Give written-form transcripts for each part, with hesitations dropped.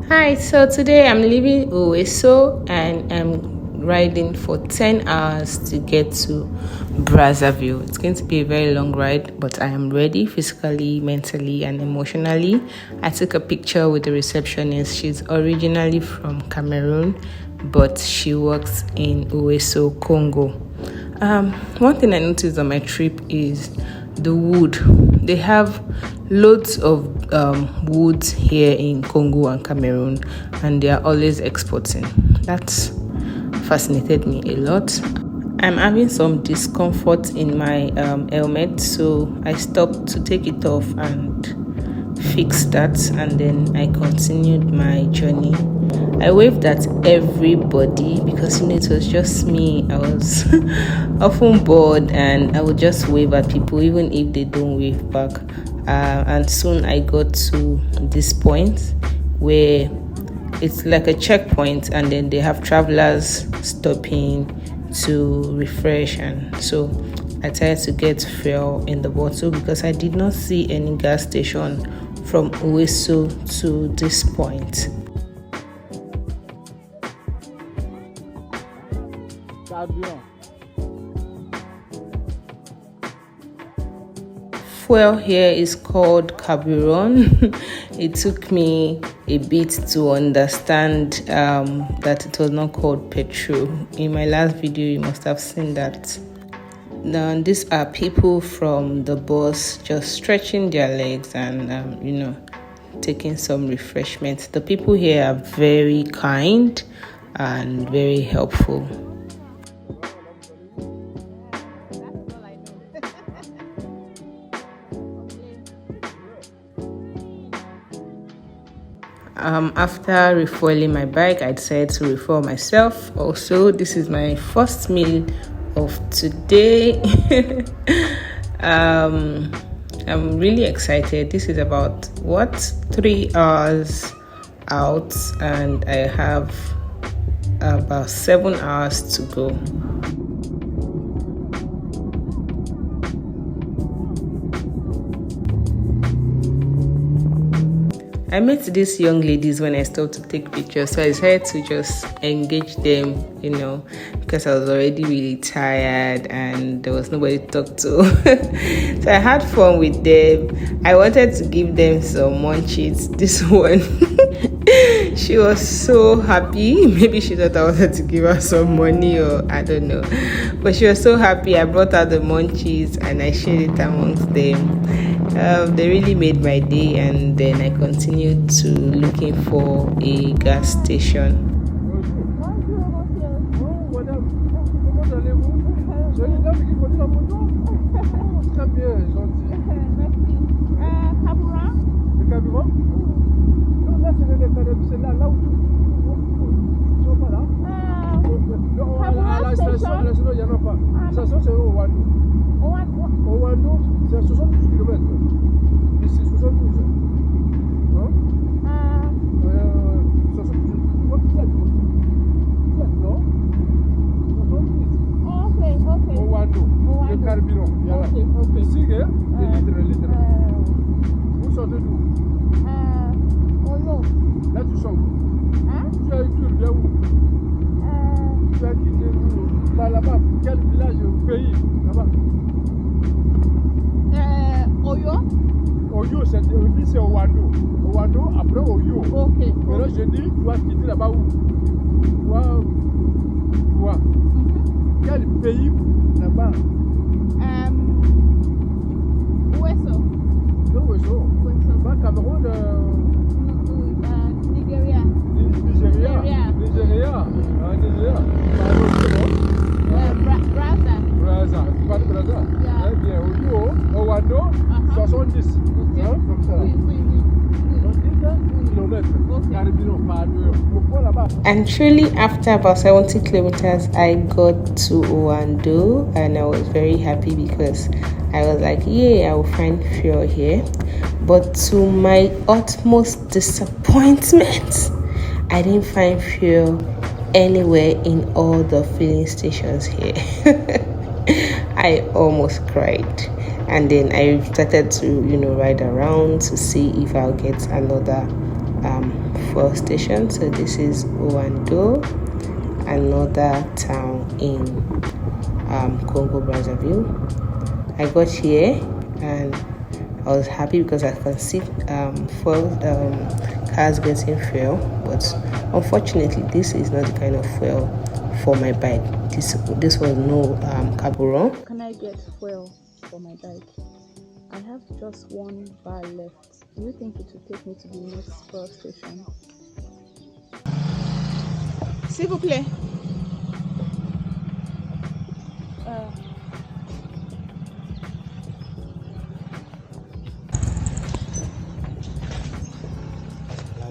Hi, so today I'm leaving Ouesso and I'm riding for 10 hours to get to Brazzaville. It's going to be a very long ride, but I am ready physically, mentally, and emotionally. I took a picture with the receptionist. She's originally from Cameroon, but she works in Ouesso, Congo. One thing I noticed on my trip is the wood. They have loads of woods here in Congo and Cameroon, and they are always exporting. That's fascinated me a lot. I'm having some discomfort in my helmet, so I stopped to take it off and fix that, and then I continued my journey. I waved at everybody because it was just me. I was often bored and I would just wave at people even if they don't wave back. And soon I got to this point where it's like a checkpoint, and then they have travelers stopping to refresh, and so I tried to get fuel in the bottle because I did not see any gas station from Ouesso to this point. Fuel here is called carburant. It took me a bit to understand that it was not called petrol. In my last video, you must have seen that. Now, these are people from the bus just stretching their legs and, taking some refreshments. The people here are very kind and very helpful. After refueling my bike, I decided to refuel myself. Also, this is my first meal of today. I'm really excited. This is about 3 hours out, and I have about 7 hours to go. I met these young ladies when I stopped to take pictures, so I decided to just engage them, because I was already really tired and there was nobody to talk to. So I had fun with them. I wanted to give them some munchies. This one, she was so happy. Maybe she thought I wanted to give her some money, or I don't know. But she was so happy. I brought out the munchies and I shared it amongst them. They really made my day, and then I continued to looking for a gas station. Ouesso, c'est Ouando. Ouando, après Oyo. Ok. Maintenant, je dis, tu vas quitter là-bas où? Toi. Quel pays là-bas? Ouesso. Non, Ouesso. Pas Cameroun. Nigeria. Nigeria. Nigeria. Brazza. Tu parles de Brazza? Très bien. Oyo, Ouando, 70. Comme ça. And truly, after about 70 kilometers, I got to Ouando, and I was very happy because I was like, yeah, I will find fuel here. But to my utmost disappointment, I didn't find fuel anywhere in all the filling stations here. I almost cried. And then I started to, ride around to see if I'll get another fuel station. So this is Ouesso, another town in Congo Brazzaville. I got here and I was happy because I can see cars getting fuel, but unfortunately this is not the kind of fuel for my bike. This was no carburant. Can I get fuel for my bike? I have just 1 bar left. Do you think it will take me to the next fuel station? S'il vous plaît.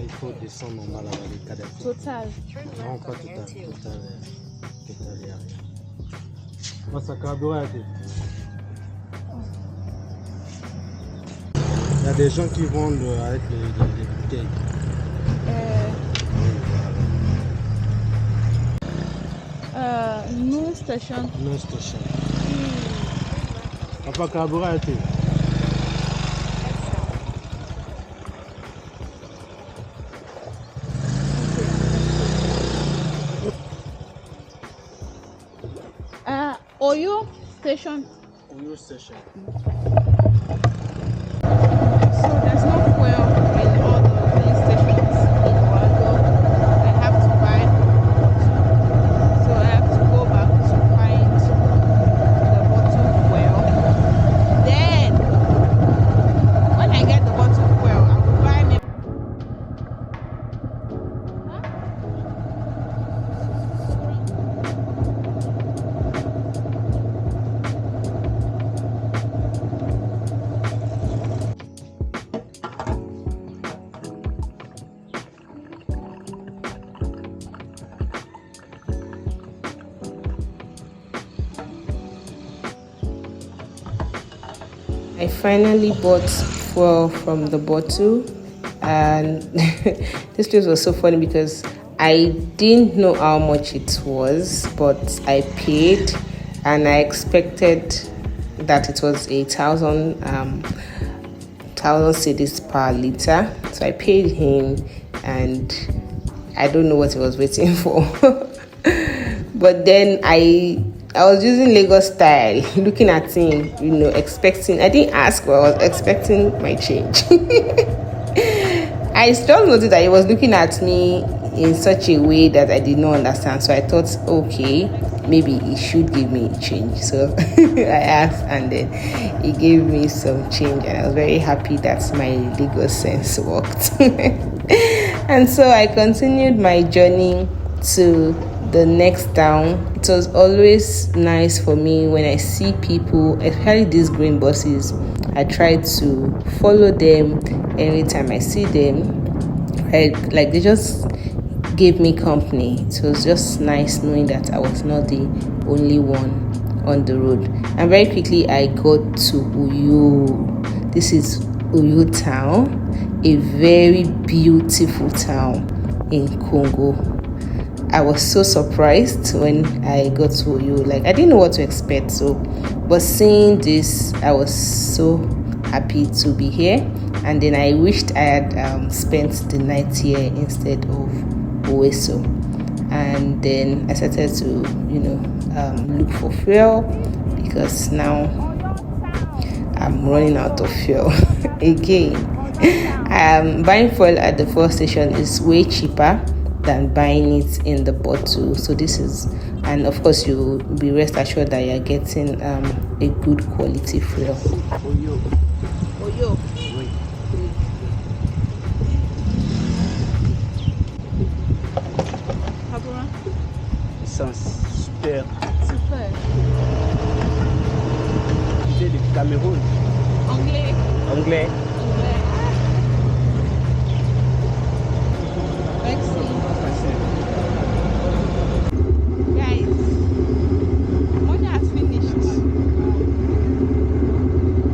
Il faut descendre normal à les cadets. Total. Non, pas total. Total, il n'y a rien. Moi, ça carbure à deux. Il y a des gens qui vendent avec les bouteilles. No station. No station. Pas carbure à deux. Oyo station. Oyo station. So there's no fuel in all the filling stations in Ouesso. I have to buy bottle. So I have to go back to find the bottle fuel. Then when I get the bottle fuel, I will buy me. I finally bought fuel from the bottle, and this place was so funny because I didn't know how much it was, but I paid, and I expected that it was 1,000 cedis per liter. So I paid him, and I don't know what he was waiting for. But then I was using Lagos style, looking at him, expecting. I didn't ask, but I was expecting my change. I still noticed that he was looking at me in such a way that I did not understand. So I thought, okay, maybe he should give me change. So I asked, and then he gave me some change, and I was very happy that my Lagos sense worked. And so I continued my journey to the next town. It was always nice for me when I see people, especially these green buses. I try to follow them every time I see them. Like they just gave me company. It was just nice knowing that I was not the only one on the road. And very quickly I got to Ouesso. This is Ouesso town, a very beautiful town in Congo. I was so surprised when I got to Ouesso. Like I didn't know what to expect. But seeing this, I was so happy to be here. And then I wished I had spent the night here instead of Ouesso. And then I started to, look for fuel because now I'm running out of fuel again. Buying fuel at the fuel station is way cheaper than buying it in the bottle. So this is, and of course you'll be rest assured that you're getting a good quality fuel. Oyo. Oui. Carburant. Essence, super. Super. C'est du Cameroun. Anglais. Anglais. Guys, money has finished.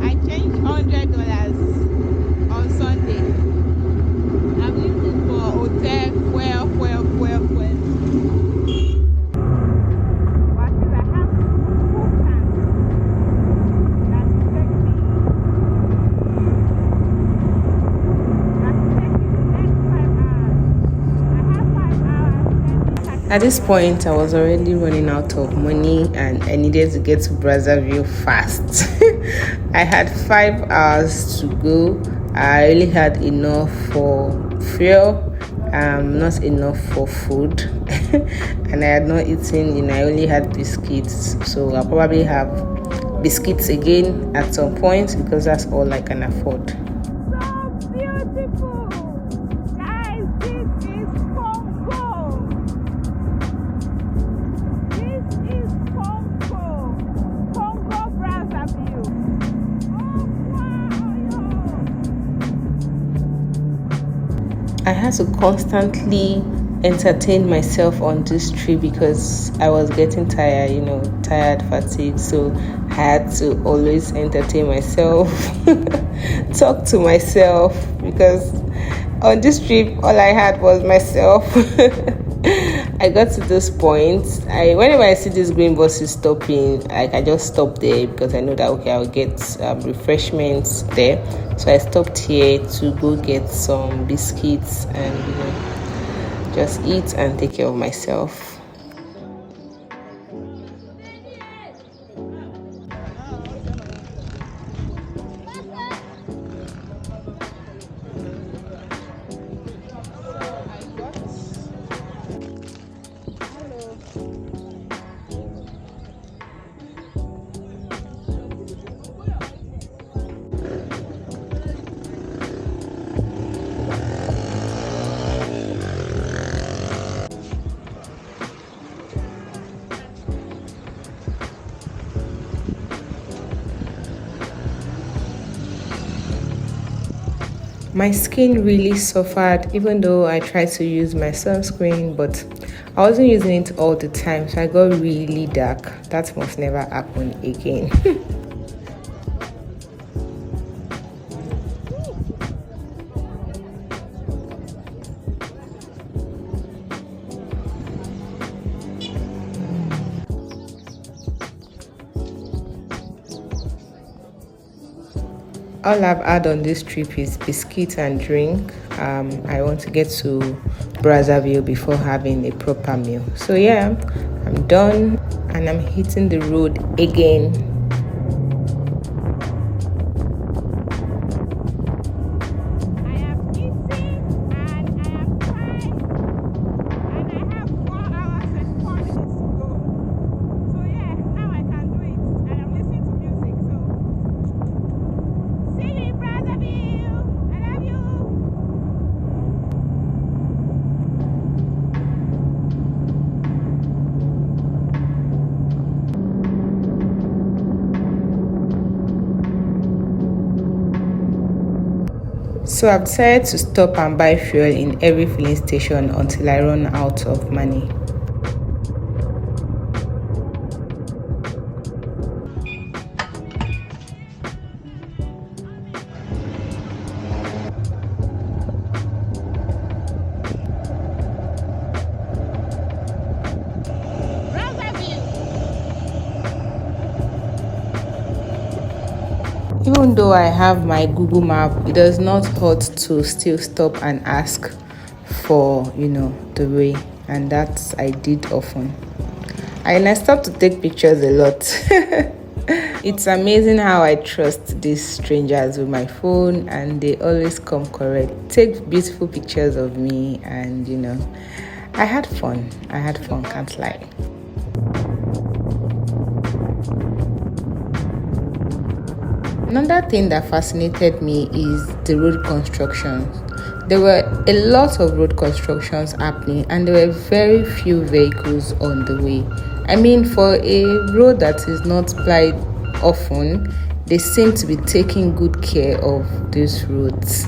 I changed $100 on Sunday. I'm using for hotel, fuel. But I have 2 cans that take me At this point, I was already running out of money and I needed to get to Brazzaville fast. I had 5 hours to go. I only had enough for fuel, not enough for food. And I had not eaten, I only had biscuits. So I'll probably have biscuits again at some point because that's all I can afford. So beautiful! Guys, this is Congo! This is Congo! Congo Brazzaville! I had to constantly entertain myself on this trip because I was getting tired, tired, fatigue. So I had to always entertain myself, talk to myself, because on this trip, all I had was myself. I got to this point. Whenever I see these green buses stopping, I just stop there because I know that I'll get refreshments there. So I stopped here to go get some biscuits and just eat and take care of myself. My skin really suffered even though I tried to use my sunscreen, but I wasn't using it all the time, so I got really dark. That must never happen again. All I've had on this trip is biscuit and drink. I want to get to Brazzaville before having a proper meal. So yeah, I'm done and I'm hitting the road again. So I've decided to stop and buy fuel in every filling station until I run out of money. Even though I have my Google map, it does not hurt to still stop and ask for, the way. And that I did often. And I stopped to take pictures a lot. It's amazing how I trust these strangers with my phone and they always come correct. Take beautiful pictures of me and, I had fun, can't lie. Another thing that fascinated me is the road constructions. There were a lot of road constructions happening and there were very few vehicles on the way. I mean, for a road that is not plied often, they seem to be taking good care of these roads.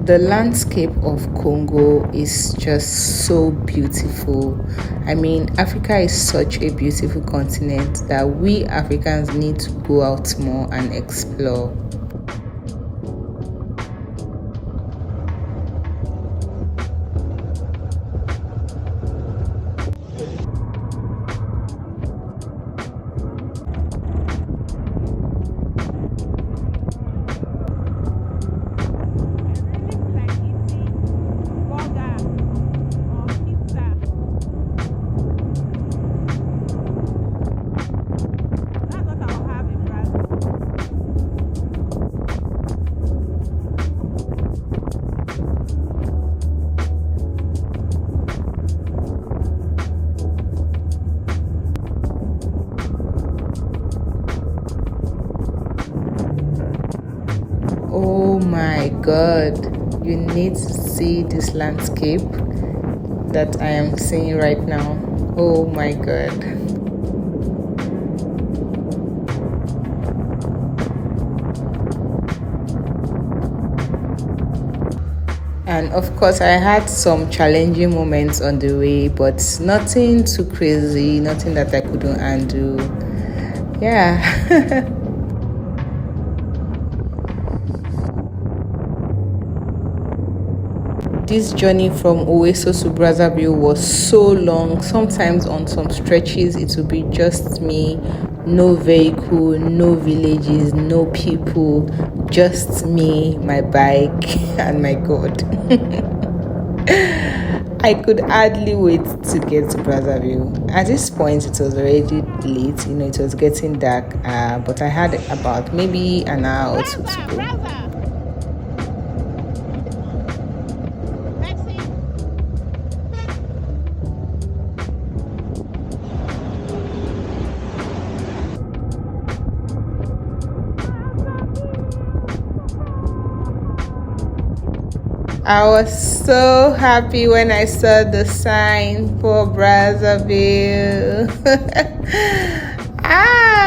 The landscape of Congo is just so beautiful. I mean, Africa is such a beautiful continent that we Africans need to go out more and explore. Oh my god, you need to see this landscape that I am seeing right now. Oh my god. And of course, I had some challenging moments on the way, but nothing too crazy, nothing that I couldn't undo. Yeah. This journey from Ouesso to Brazzaville was so long. Sometimes on some stretches it would be just me, no vehicle, no villages, no people, just me, my bike, and my God. I could hardly wait to get to Brazzaville. At this point, it was already late, it was getting dark, but I had about maybe an hour or two to go. I was so happy when I saw the sign for Brazzaville.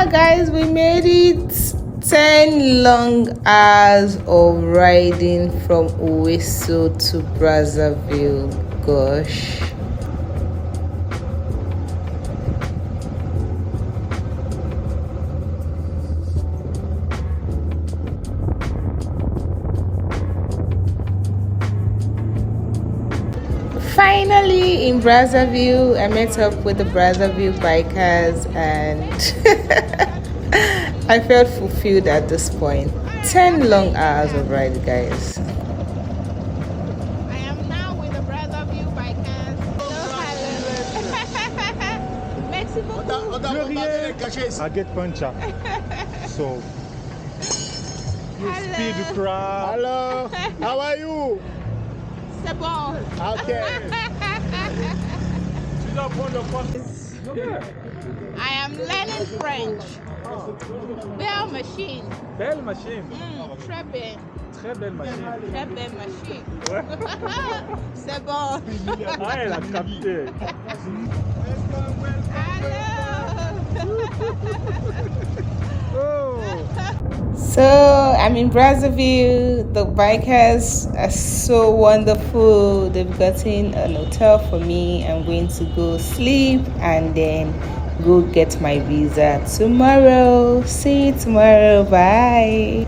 Guys, we made it. 10 long hours of riding from Ouesso to Brazzaville. Gosh. Finally in Brazzaville, I met up with the Brazzaville bikers and I felt fulfilled at this point. 10 long hours of ride, guys. I am now with the Brazzaville bikers. Merci beaucoup. I get puncher. So you speed the crowd. Hello, how are you? C'est bon. Okay. I am learning French. Belle machine. Belle machine. Très belle. Très belle machine. Très belle machine. C'est bon. Ah, elle a capté. Oh. So I'm in Brazzaville. The bikers are so wonderful. They've gotten an hotel for me. I'm going to go sleep and then go get my visa tomorrow. See you tomorrow. Bye.